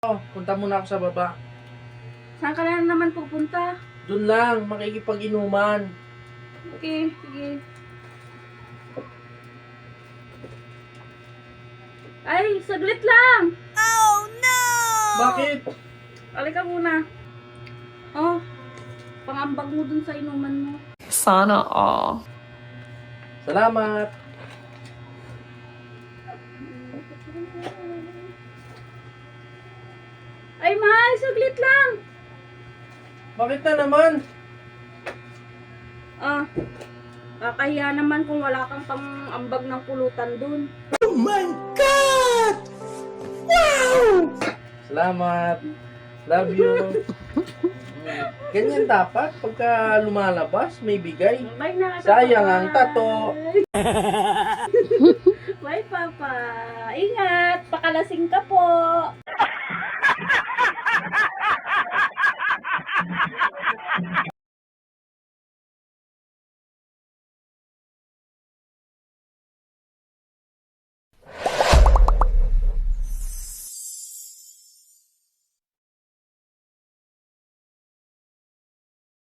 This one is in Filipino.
Punta muna ako sa baba. Saan ka na naman pupunta? Doon lang, makikipag-inuman. Okay, sige. Ay, saglit lang! Bakit? Halika muna. Oh, pangambag mo dun sa inuman mo. Sana all. Salamat. Ay, mahal, saglit lang! Bakit na naman? Ah, kakahiya naman kung wala kang pang-ambag ng pulutan dun. Salamat. Love you. Ganyan dapat pagka lumalabas, may bigay. Bye na, Sayang Papa. ang tato. Bye, Papa. Ingat, pakalasing ka po.